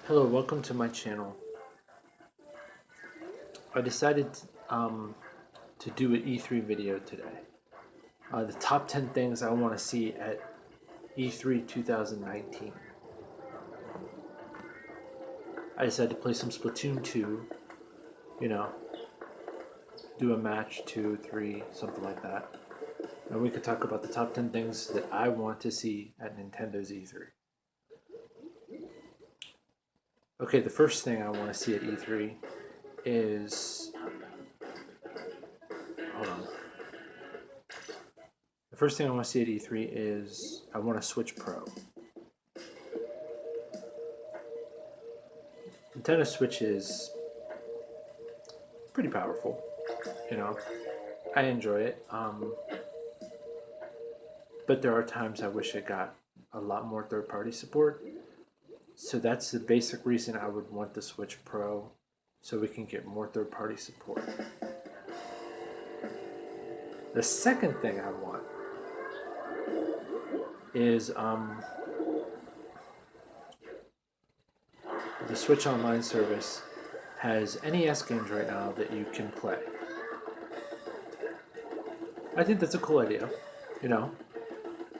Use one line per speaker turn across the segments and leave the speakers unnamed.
Hello, welcome to my channel. I decided to do an E3 video today. The top 10 things I want to see at E3 2019. I decided to play some Splatoon 2, you know, do a match, 2, 3, something like that. And we could talk about the top 10 things that I want to see at Nintendo's E3. Okay, the first thing I want to see at E3 is... Hold on. The first thing I want to see at E3 is I want a Switch Pro. Nintendo Switch is pretty powerful, you know. I enjoy it, but there are times I wish it got a lot more third-party support. So that's the basic reason I would want the Switch Pro, so we can get more third-party support. The second thing I want is the Switch Online service has NES games right now that you can play. I think that's a cool idea, you know.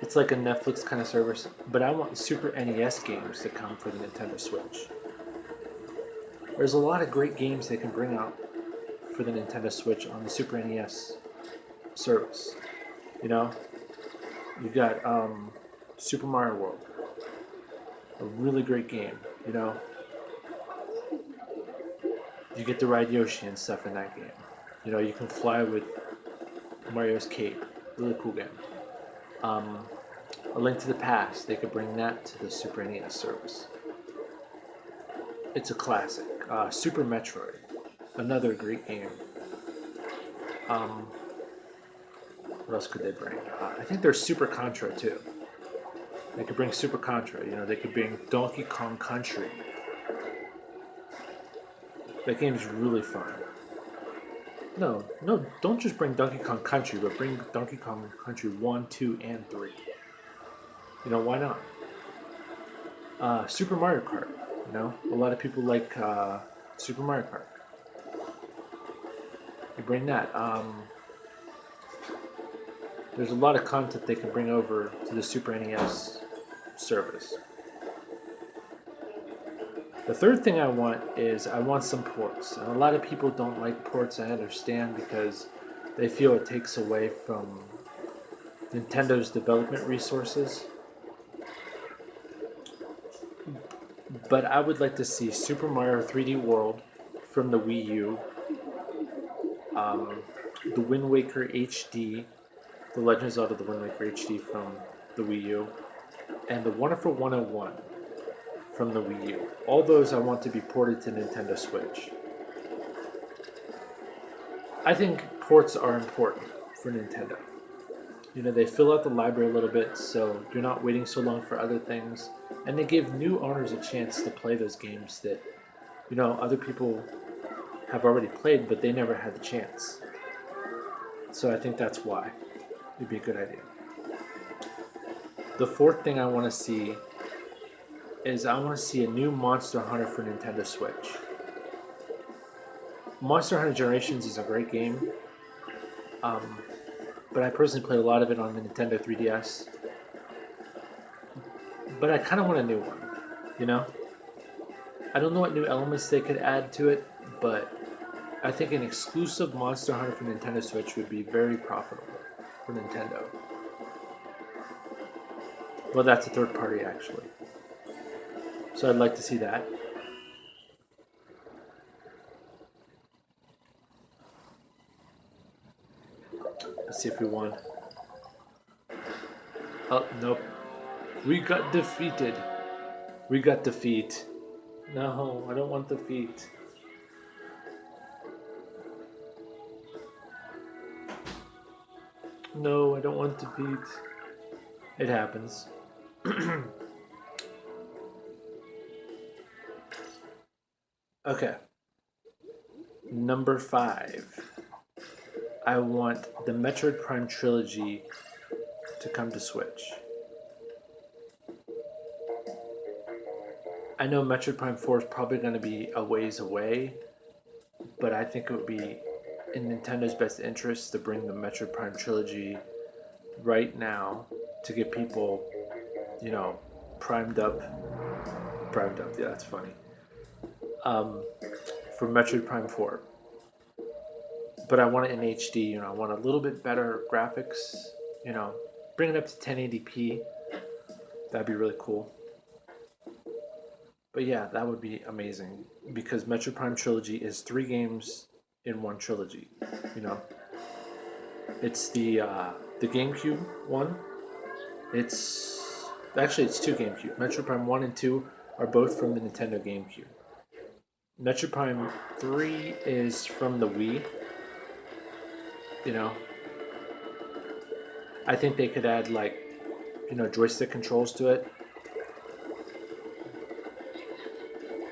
It's like a Netflix kind of service, but I want Super NES games to come for the Nintendo Switch. There's a lot of great games they can bring out for the Nintendo Switch on the Super NES service. You know, you got Super Mario World, a really great game, you know. You get to ride Yoshi and stuff in that game. You know, you can fly with Mario's cape, really cool game. A Link to the Past, they could bring that to the Super NES service. It's a classic. Super Metroid, another great game. What else could they bring? I think there's Super Contra too. They could bring Super Contra. You know, they could bring Donkey Kong Country. That game's really fun. No, don't just bring Donkey Kong Country, but bring Donkey Kong Country 1, 2, and 3. You know, why not? Super Mario Kart, you know? A lot of people like Super Mario Kart. You bring that. There's a lot of content they can bring over to the Super NES service. The third thing I want is I want some ports. And a lot of people don't like ports, I understand, because they feel it takes away from Nintendo's development resources. But I would like to see Super Mario 3D World from the Wii U, the Wind Waker HD, The Legend of Zelda: The Wind Waker HD from the Wii U, and the Wonderful 101 from the Wii U. All those I want to be ported to Nintendo Switch. I think ports are important for Nintendo. You know, they fill out the library a little bit, so you're not waiting so long for other things, and they give new owners a chance to play those games that, you know, other people have already played, but they never had the chance. So I think that's why it'd be a good idea. The fourth thing I want to see is I want to see a new Monster Hunter for Nintendo Switch. Monster Hunter Generations is a great game, but I personally played a lot of it on the Nintendo 3DS. But I kind of want a new one, you know? I don't know what new elements they could add to it, but I think an exclusive Monster Hunter for Nintendo Switch would be very profitable for Nintendo. Well, that's a third party, actually. So I'd like to see that. Let's see if we won. Oh, nope. We got defeated. We got defeat. No, I don't want defeat. No, I don't want defeat. It happens. Okay. Number 5. I want the Metroid Prime trilogy to come to Switch. I know Metroid Prime 4 is probably going to be a ways away, but I think it would be in Nintendo's best interest to bring the Metroid Prime trilogy right now to get people, you know, primed up. Primed up, yeah, that's funny. Um, for Metroid Prime 4. But I want it in HD, I want a little bit better graphics, bring it up to 1080p. That'd be really cool. But yeah, that would be amazing because Metroid Prime Trilogy is 3 games in one trilogy. You know, it's the GameCube one. It's 2 GameCube. Metroid Prime 1 and 2 are both from the Nintendo GameCube. Metroid Prime 3 is from the Wii. You know, I think they could add joystick controls to it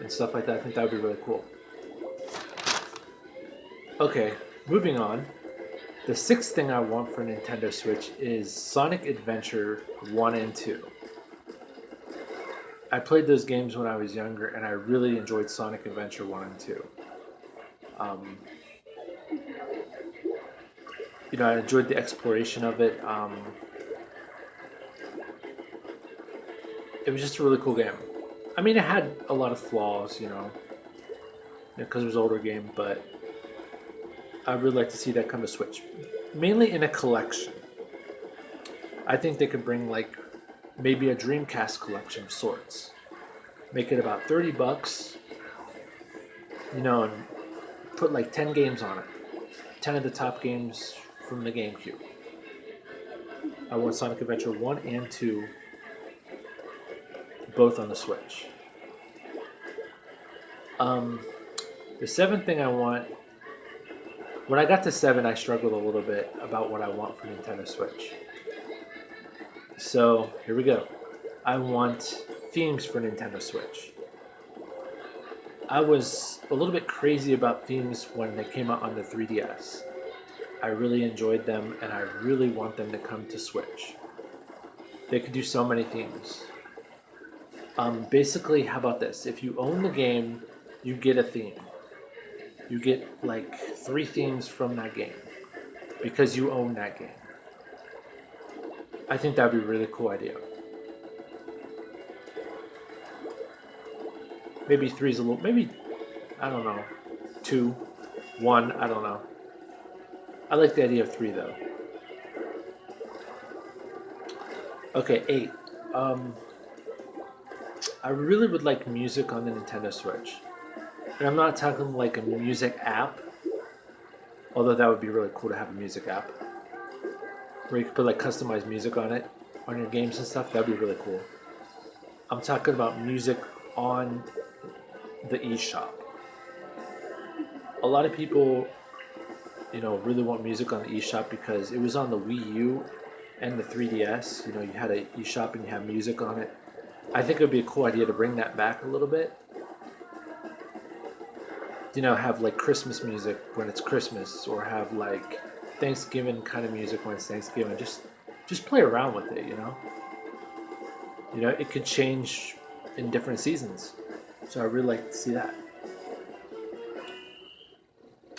and stuff like that. I think that would be really cool. Okay, moving on. The 6th thing I want for Nintendo Switch is Sonic Adventure 1 and 2. I played those games when I was younger, and I really enjoyed Sonic Adventure 1 and 2. I enjoyed the exploration of it. It was just a really cool game. I mean, it had a lot of flaws, because it was an older game, but I would like to see that come to Switch. Mainly in a collection. I think they could bring maybe a Dreamcast collection of sorts. Make it about $30, and put 10 games on it. 10 of the top games from the GameCube. I want Sonic Adventure 1 and 2 both on the Switch. The 7th thing I want. When I got to 7, I struggled a little bit about what I want for Nintendo Switch. So, here we go. I want themes for Nintendo Switch. I was a little bit crazy about themes when they came out on the 3DS. I really enjoyed them, and I really want them to come to Switch. They could do so many themes. Basically, how about this? If you own the game, you get a theme. You get 3 themes from that game because you own that game. I think that'd be a really cool idea. Maybe 3's a little, maybe, I don't know, 2, 1, I don't know. I like the idea of 3 though. Okay, 8. I really would like music on the Nintendo Switch. And I'm not talking a music app, although that would be really cool to have a music app where you could put customized music on it, on your games and stuff. That'd be really cool. I'm talking about music on the eShop. A lot of people, really want music on the eShop because it was on the Wii U and the 3DS. You had an eShop and you have music on it. I think it would be a cool idea to bring that back a little bit. Have Christmas music when it's Christmas, or have Thanksgiving kind of music when it's Thanksgiving. Just play around with it, it could change in different seasons. So I really like to see that.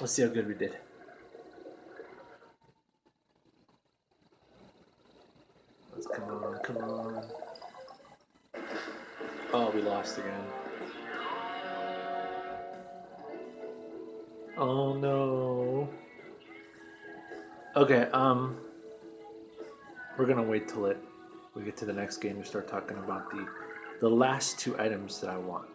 Let's see how good we did. Come on. Oh, we lost again. Oh no. Okay, we're gonna wait till we get to the next game to start talking about the last 2 items that I want.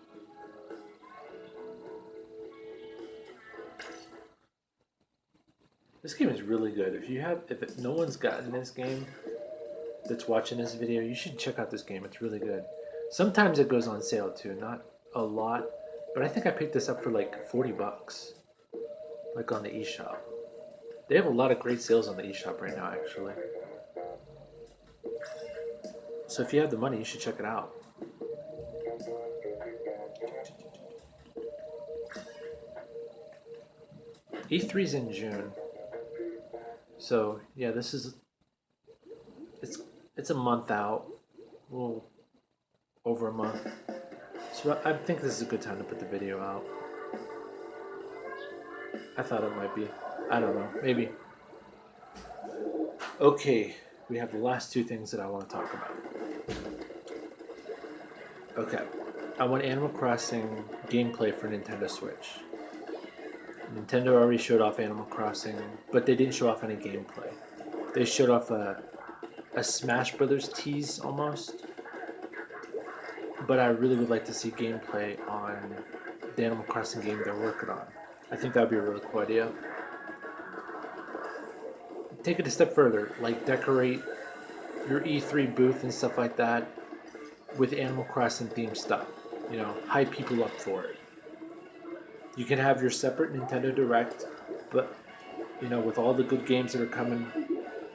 This game is really good. If no one's gotten this game that's watching this video, you should check out this game. It's really good. Sometimes it goes on sale too, not a lot, but I think I picked this up for $40. On the eShop. They have a lot of great sales on the eShop right now, actually. So if you have the money, you should check it out. E3's in June. So yeah, it's a month out. A little over a month. So I think this is a good time to put the video out. I thought it might be. I don't know. Maybe. Okay, we have the last two things that I want to talk about. Okay, I want Animal Crossing gameplay for Nintendo Switch. Nintendo already showed off Animal Crossing, but they didn't show off any gameplay. They showed off a Smash Brothers tease almost, but I really would like to see gameplay on the Animal Crossing game they're working on. I think that would be a really cool idea. Take it a step further, like decorate your E3 booth and stuff like that with Animal Crossing themed stuff. You know, hype people up for it. You can have your separate Nintendo Direct, but you know, with all the good games that are coming,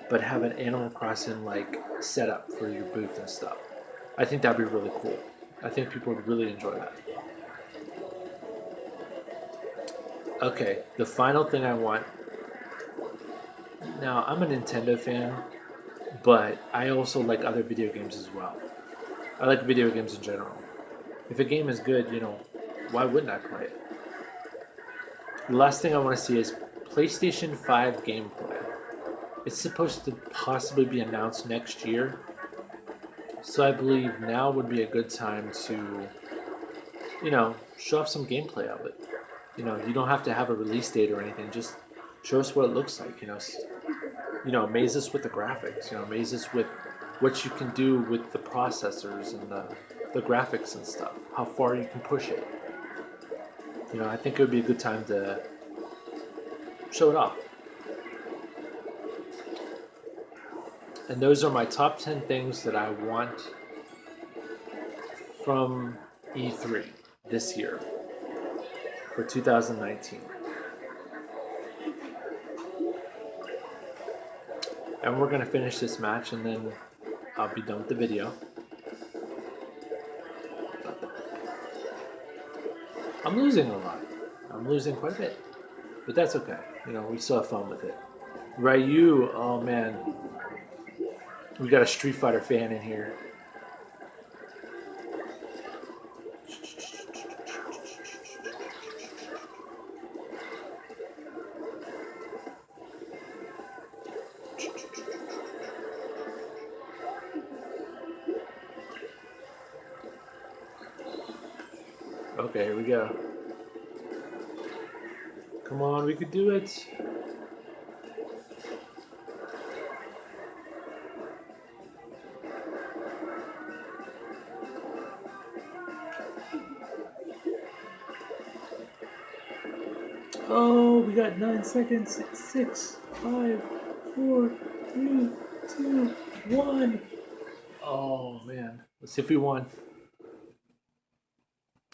but have an Animal Crossing like setup for your booth and stuff. I think that'd be really cool. I think people would really enjoy that. Okay, the final thing I want. Now, I'm a Nintendo fan, but I also like other video games as well. I like video games in general. If a game is good, you know, why wouldn't I play it? The last thing I want to see is PlayStation 5 gameplay. It's supposed to possibly be announced next year, so I believe now would be a good time to, you know, show off some gameplay of it. You know, you don't have to have a release date or anything. Just show us what it looks like. You know, amaze us with the graphics. You know, amaze us with what you can do with the processors and the graphics and stuff. How far you can push it. You know, I think it would be a good time to show it off. And those are my top 10 things that I want from E3 this year for 2019. And we're going to finish this match and then I'll be done with the video. I'm losing a lot. I'm losing quite a bit. But that's okay. You know, we still have fun with it. Ryu, oh man. We got a Street Fighter fan in here. Okay, here we go. Come on, we could do it. Oh, we got 9 seconds. 6, 5, 4, 3, 2, 1. Oh, man. Let's see if we won.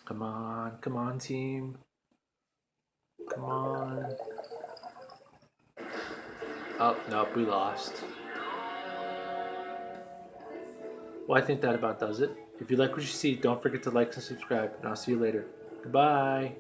Come on, team. Come on. Oh, nope, we lost. Well, I think that about does it. If you like what you see, don't forget to like and subscribe, and I'll see you later. Goodbye.